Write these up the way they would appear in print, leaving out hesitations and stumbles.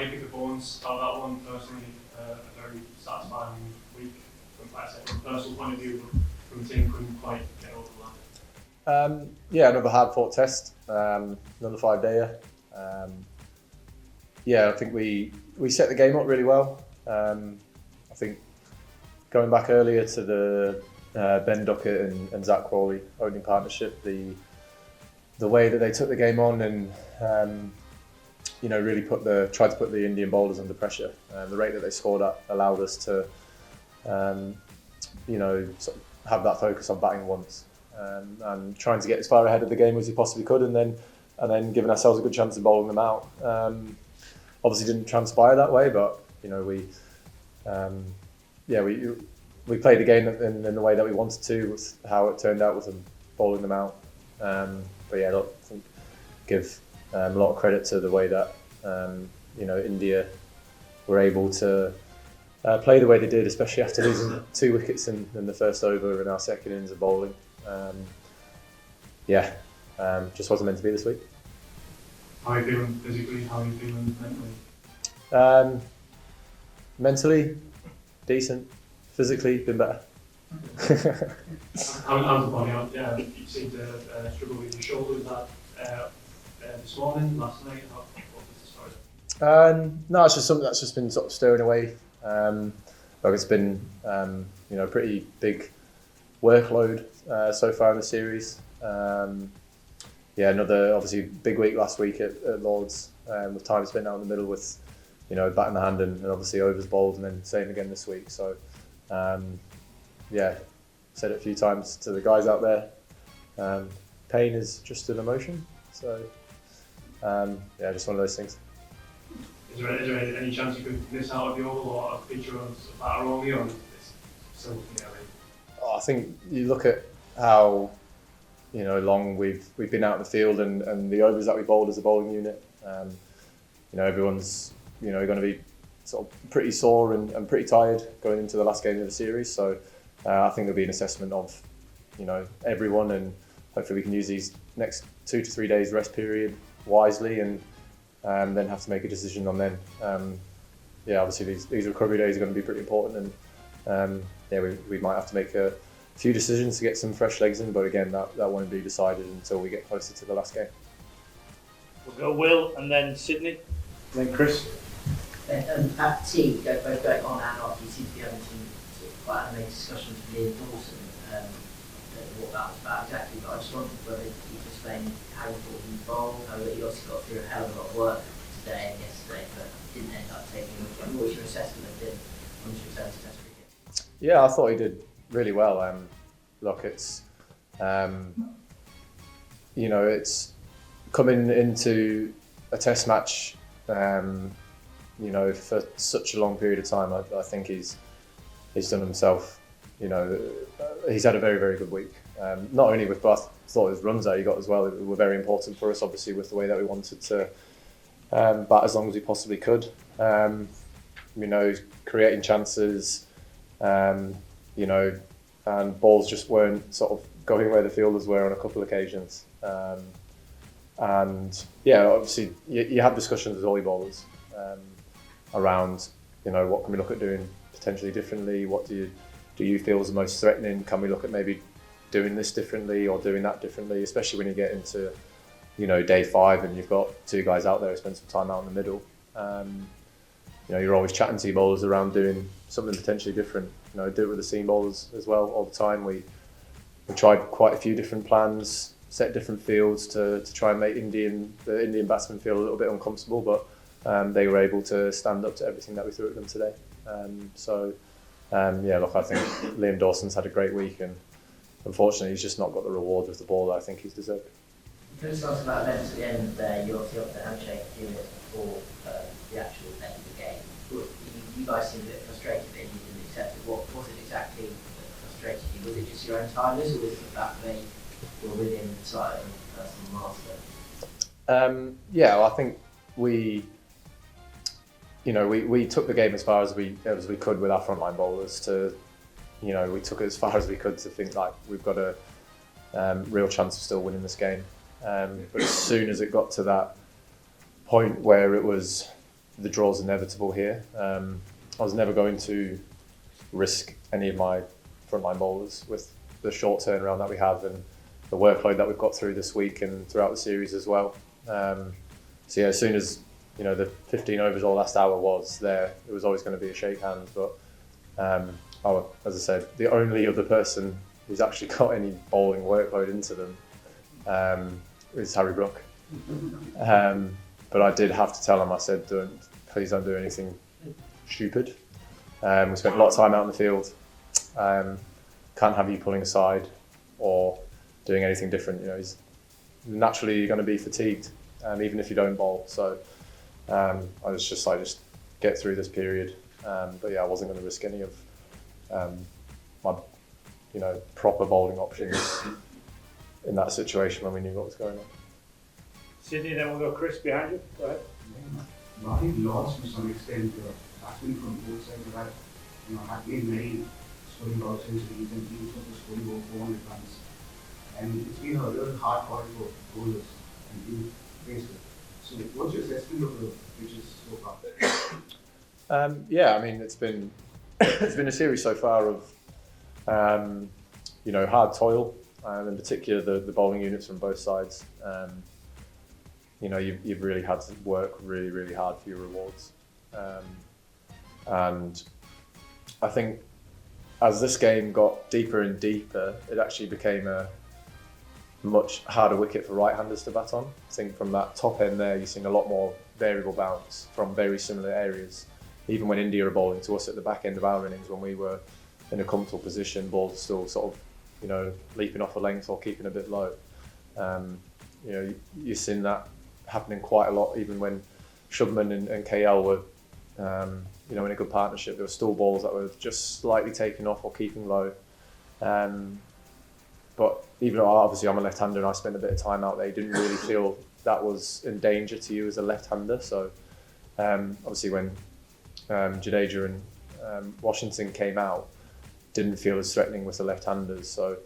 I pick the bones out of that one personally. A very satisfying week from a personal point of view, but from the team couldn't quite get over that. Yeah, another hard fought test, another 5-dayer. Yeah, I think we set the game up really well. I think going back earlier to the Ben Duckett and Zach Crawley opening partnership, the way that they took the game on and really tried to put the Indian bowlers under pressure. The rate that they scored at allowed us to sort of have that focus on batting once and trying to get as far ahead of the game as we possibly could, and then giving ourselves a good chance of bowling them out. Obviously didn't transpire that way, but we played the game in the way that we wanted to, with how it turned out with them bowling them out. But yeah, look, I think give a lot of credit to the way that India were able to play the way they did, especially after losing 2 wickets in the first over in our second innings of bowling. Just wasn't meant to be this week. How are you feeling physically? How are you feeling mentally? Mentally, decent. Physically, been better. How's the body? You seem to struggle with your shoulders. This morning, last night. What was the story? No, it's just something that's just been sort of stirring away. It's been pretty big workload so far in the series. Another obviously big week last week at Lords, with time spent out in the middle with bat in the hand and obviously overs bowled, and then same again this week. So said it a few times to the guys out there. Pain is just an emotion. So just one of those things. Is there any chance you could miss out of the Oval or a feature on batter only, or is it still I think you look at how long we've been out in the field and the overs that we bowled as a bowling unit. Everyone's going to be sort of pretty sore and pretty tired going into the last game of the series. So I think there'll be an assessment of everyone, and hopefully we can use these next 2 to 3 days rest period wisely, and then have to make a decision on them. Obviously these recovery days are going to be pretty important, and we might have to make a few decisions to get some fresh legs in, but again that won't be decided until we get closer to the last game. We'll go Will and then Sydney and then Chris. At tea, both going on and off, you seem to be having some sort of quite animated discussions with Liam Dawson. I don't know what that was about exactly, but I just wondered whether you could explain how you thought he bowled. I know that you obviously got through a hell of a lot of work today and yesterday, but didn't end up taking a wicket. What was your assessment of him on his return to Test cricket? Yeah, I thought he did really well. Look, it's it's coming into a Test match, for such a long period of time. I think he's done himself. He's had a very, very good week. Not only with, but I thought his runs that he got as well were very important for us. Obviously, with the way that we wanted to bat as long as we possibly could. Creating chances. And balls just weren't sort of going where the fielders were on a couple of occasions. Obviously you have discussions with all your bowlers around, what can we look at doing potentially differently? What do you feel is the most threatening? Can we look at maybe doing this differently or doing that differently? Especially when you get into, day 5 and you've got 2 guys out there who spend some time out in the middle. You're always chatting to your bowlers around doing something potentially different. Do it with the seam bowlers as well all the time. We tried quite a few different plans, set different fields to try and make the Indian batsmen feel a little bit uncomfortable, but they were able to stand up to everything that we threw at them today. I think Liam Dawson's had a great week, and unfortunately he's just not got the reward with the ball that I think he's deserved. Can I just ask about events at the end there? You obviously got the handshake a few minutes before the actual end of the game. You guys seemed a bit frustrated that you didn't accept it. What was it exactly that frustrated you? Was it just your own tiredness, or was it the fact that you were within sight of personal master? I think we took the game as far as we could with our frontline bowlers. We took it as far as we could to think like we've got a real chance of still winning this game. But as soon as it got to that point where it was the draw's inevitable here. I was never going to risk any of my frontline bowlers with the short turnaround that we have and the workload that we've got through this week and throughout the series as well. So yeah, as soon as the 15 overs or last hour was there, it was always going to be a shake hand. But as I said, the only other person who's actually got any bowling workload into them is Harry Brook. But I did have to tell him, I said, please don't do anything stupid. We spent a lot of time out in the field. Can't have you pulling aside or doing anything different. He's naturally going to be fatigued, even if you don't bowl. So I was just like, just get through this period. But yeah, I wasn't going to risk any of my, proper bowling options in that situation when we knew what was going on. Sydney, then we'll go Chris behind you. Go ahead. I think lost to some extent batsmen from both sides of that, have made many scoring out centuries and teams of the scoring over 400 runs. And it's been a real hard fight for bowlers and team faced. So what's your assessment of the pitches so far? Yeah, I mean it's been a series so far of hard toil, in particular the bowling units from both sides. You've really had to work really, really hard for your rewards. And I think as this game got deeper and deeper, it actually became a much harder wicket for right-handers to bat on. I think from that top end there, you're seeing a lot more variable bounce from very similar areas. Even when India are bowling to us at the back end of our innings, when we were in a comfortable position, balls still sort of, leaping off a length or keeping a bit low. You're seeing that happening quite a lot, even when Shubman and KL were, in a good partnership. There were still balls that were just slightly taking off or keeping low. But even though obviously I'm a left-hander and I spent a bit of time out there, you didn't really feel that was in danger to you as a left-hander. So obviously when Jadeja and Washington came out, didn't feel as threatening with the left-handers. So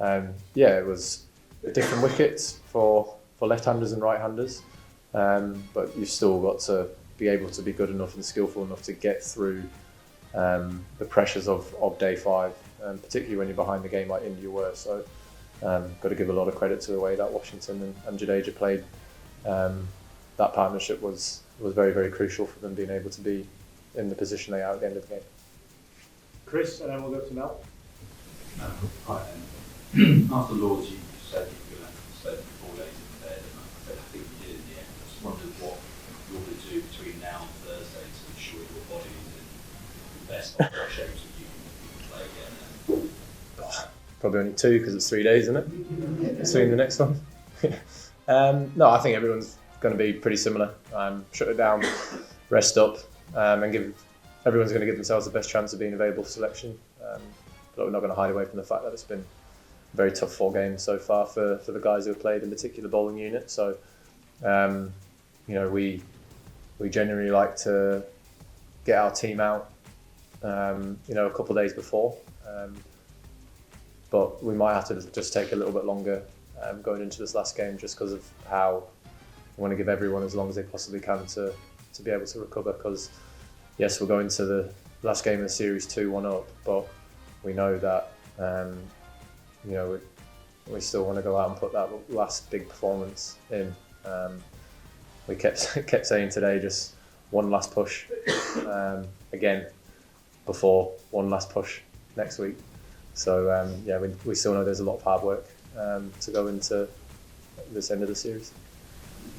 it was a different wicket for left-handers and right-handers, but you've still got to be able to be good enough and skillful enough to get through the pressures of day 5, particularly when you're behind the game like India were. So got to give a lot of credit to the way that Washington and Jadeja played. That partnership was very, very crucial for them being able to be in the position they are at the end of the game. Chris, and then we'll go to Mel. Hi, after Lords, you said you were going to spend 4 days in bed, and I think you did in the end. I just wondered what you want to do between now and Thursday to ensure your body is in the best optimal shape so you can play again. Probably only 2 because it's 3 days, isn't it? Between the next one. No, I think everyone's going to be pretty similar. Shut it down, rest up, and everyone's going to give themselves the best chance of being available for selection. But we're not going to hide away from the fact that it's been a very tough 4 games so far for the guys who have played, in particular the bowling unit. So, we generally like to get our team out, a couple of days before. But we might have to just take a little bit longer going into this last game, just because of how we want to give everyone as long as they possibly can to be able to recover. Because yes, we're going to the last game of the series 2-1 up, but we know that we still want to go out and put that last big performance in. We kept saying today, just one last push again before one last push next week. So we still know there's a lot of hard work to go into this end of the series.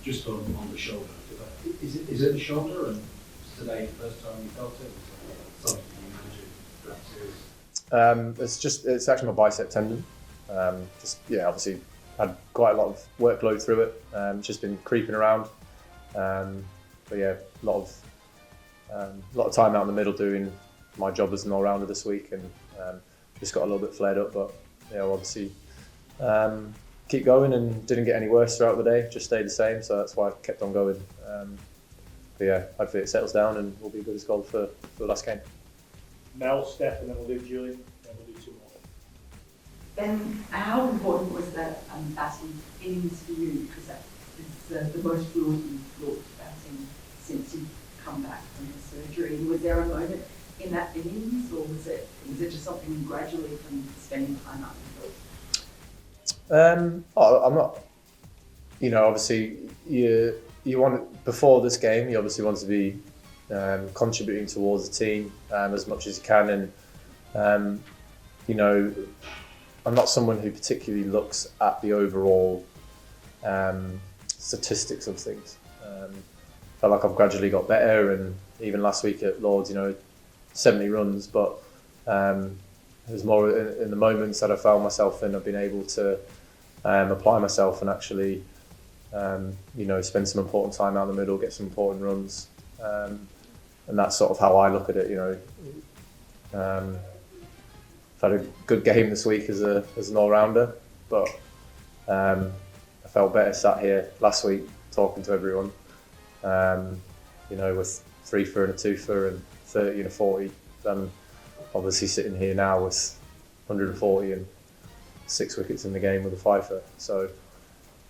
Just on the shoulder, is it the shoulder, and today the first time you felt it? Was something you managed throughout the series? It's actually my bicep tendon. Obviously had quite a lot of workload through it. Just been creeping around. A lot of time out in the middle doing my job as an all-rounder this week, and just got a little bit flared up. But obviously keep going, and didn't get any worse throughout the day. Just stayed the same, so that's why I kept on going. Hopefully it settles down and we'll be good as gold for the last game. Mel, Steph, and then we'll do Julian, then we'll do 2 more. Ben, how important was that batting innings for you? Because that is the most fluid you've looked batting since you've come come back from the surgery. Was there a moment in that innings, or was it just something gradually from spending time out in the field? I'm not. Obviously, you want before this game, you obviously want to be contributing towards the team as much as you can, and I'm not someone who particularly looks at the overall statistics of things. Felt like I've gradually got better, and even last week at Lords, 70 runs, but it was more in the moments that I found myself in, I've been able to apply myself and actually, spend some important time out in the middle, get some important runs, and that's sort of how I look at it. I've had a good game this week as an all-rounder, but I felt better sat here last week talking to everyone, with 3 for and a 2 for and 30 and a 40, than obviously sitting here now with 140 and 6 wickets in the game with a 5 for. So,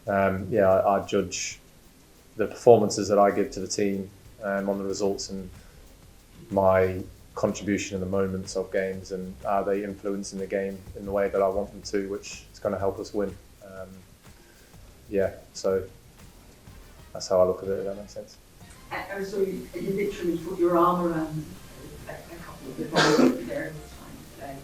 I judge the performances that I give to the team on the results and my contribution in the moments of games, and are they influencing the game in the way that I want them to, which is going to help us win. So that's how I look at it, if that makes sense. And so you literally put your arm around a couple of the bowlers there this time today.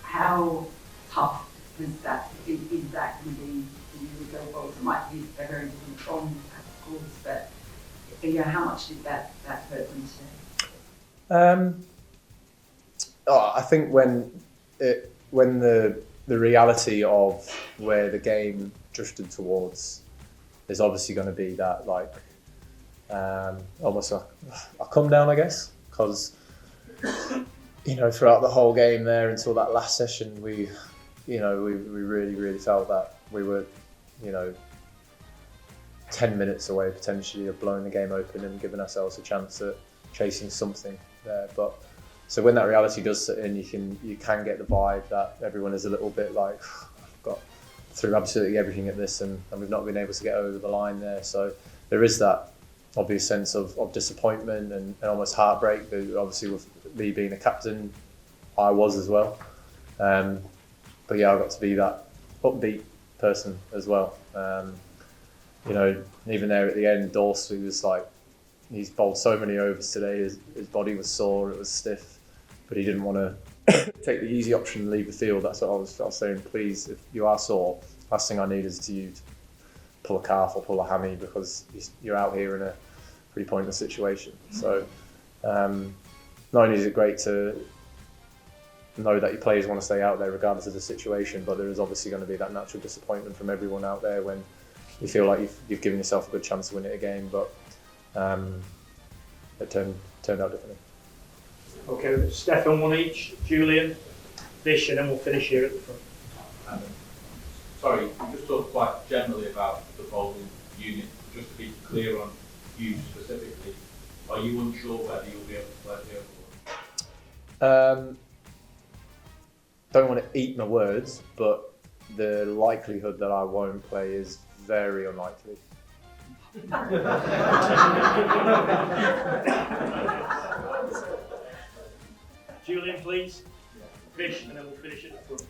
How tough is that? Is that going to be for you to go bowls? It might be a very different from, of course, but how much did that hurt them today? I think when the reality of where the game drifted towards is obviously going to be that almost a come down, I guess, because throughout the whole game there until that last session, we really felt that we were 10 minutes away potentially of blowing the game open and giving ourselves a chance at chasing something there. But so when that reality does sit in, you can get the vibe that everyone is a little bit like, I've got through absolutely everything at this, and we've not been able to get over the line there. So there is that obvious sense of disappointment and almost heartbreak. But obviously with me being a captain, I was as well. But yeah, I got to be that upbeat person as well. Even there at the end, Dorsey was like, he's bowled so many overs today, his body was sore, it was stiff, but he didn't want to take the easy option and leave the field. That's what I was saying, please, if you are sore, last thing I need is you to pull a calf or pull a hammy, because you're out here in a pretty pointless situation. So not only is it great to know that your players want to stay out there regardless of the situation, but there is obviously going to be that natural disappointment from everyone out there when you feel like you've given yourself a good chance to win it again, but it turned out differently. Okay, Stefan, one each, Julian, Vish, and then we'll finish here at the front. Sorry, you just talked quite generally about the bowling unit. Just to be clear on you specifically, are you unsure whether you'll be able to play the overall? Don't want to eat my words, but the likelihood that I won't play is very unlikely. Julian, please. Vish, and then we'll finish at the front.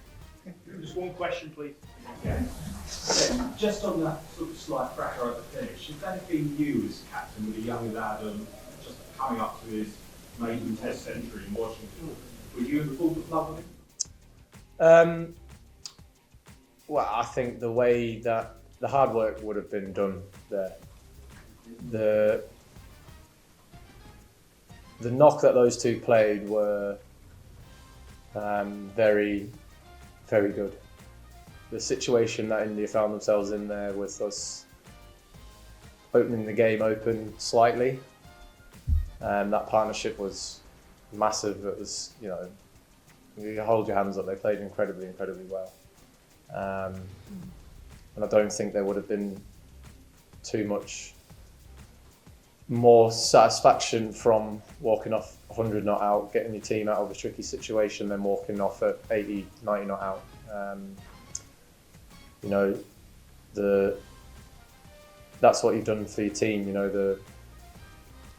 Just one question, please. Yeah. Just on that sort of slight pressure at the finish, if that had been you as captain with a young lad just coming up to his maiden Test century in Washington, would you have pulled the plug on him? Well, I think the way that the hard work would have been done there. The knock that those two played were very, very good. The situation that India found themselves in there with us opening the game open slightly, that partnership was massive. It was, you hold your hands up. They played incredibly well. And I don't think there would have been too much more satisfaction from walking off 100 not out, getting your team out of a tricky situation, than walking off at 80, 90 not out. That's what you've done for your team.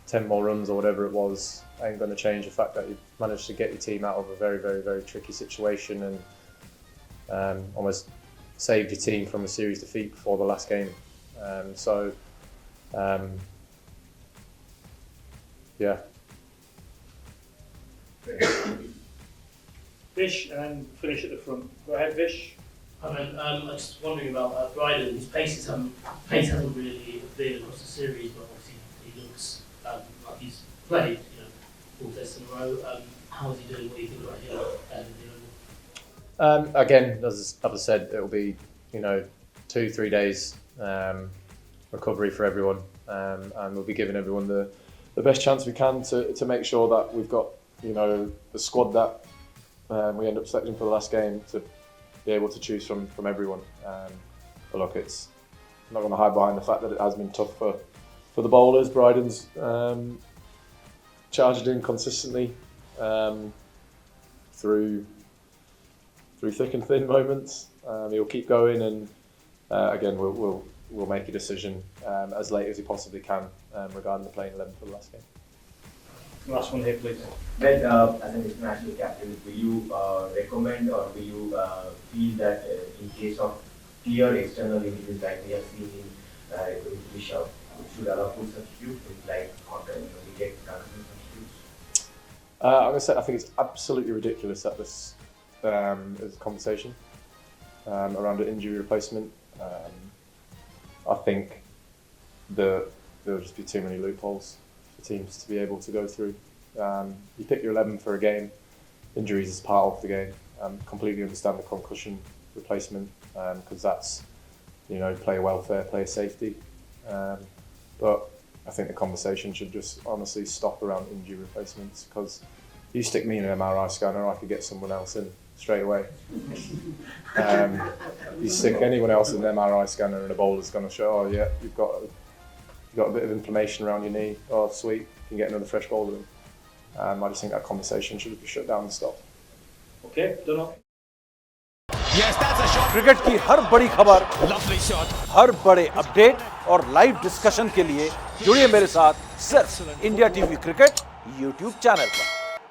10 more runs or whatever it was ain't going to change the fact that you managed to get your team out of a very, very, very tricky situation and almost saved your team from a series defeat before the last game. Yeah. Vish, and then finish at the front. Go ahead, Vish. I'm just wondering about Bryden. His pace hasn't really appeared across the series, but obviously he looks like he's played, 4 tests in a row. How is he doing? What do you think about him? Again, as I said, it will be 2-3 days recovery for everyone, and we'll be giving everyone the best chance we can to make sure that we've got the squad that we end up selecting for the last game to be able to choose from everyone. But look, I'm not going to hide behind the fact that it has been tough for the bowlers. Bryden's charged in consistently through thick and thin moments. He'll keep going, and again, we'll make a decision as late as he possibly can regarding the playing 11 for the last game. Last one here, please. Ben, as an international captain, will you recommend or will you feel that in case of clear external images like we have seen in Bishop, should allow full substitute like we get substitutes? I'm going to say I think it's absolutely ridiculous that this is a conversation around an injury replacement. I think there'll just be too many loopholes for teams to be able to go through. You pick your 11 for a game, injuries is part of the game. Completely understand the concussion replacement because that's player welfare, player safety. But I think the conversation should just honestly stop around injury replacements, because you stick me in an MRI scanner, I could get someone else in straight away. You stick anyone else in an MRI scanner and a bowler's going to show, oh yeah, you've got a bit of inflammation around your knee, oh sweet, you can get another fresh bowler in. I just think that conversation should be shut down and stopped. Okay, done up. Yes, that's a shot. Cricket की हर बड़ी खबर, Lovely shot. हर बड़े update और live discussion के लिए जुड़िए मेरे साथ सिर्फ India TV cricket YouTube channel पर।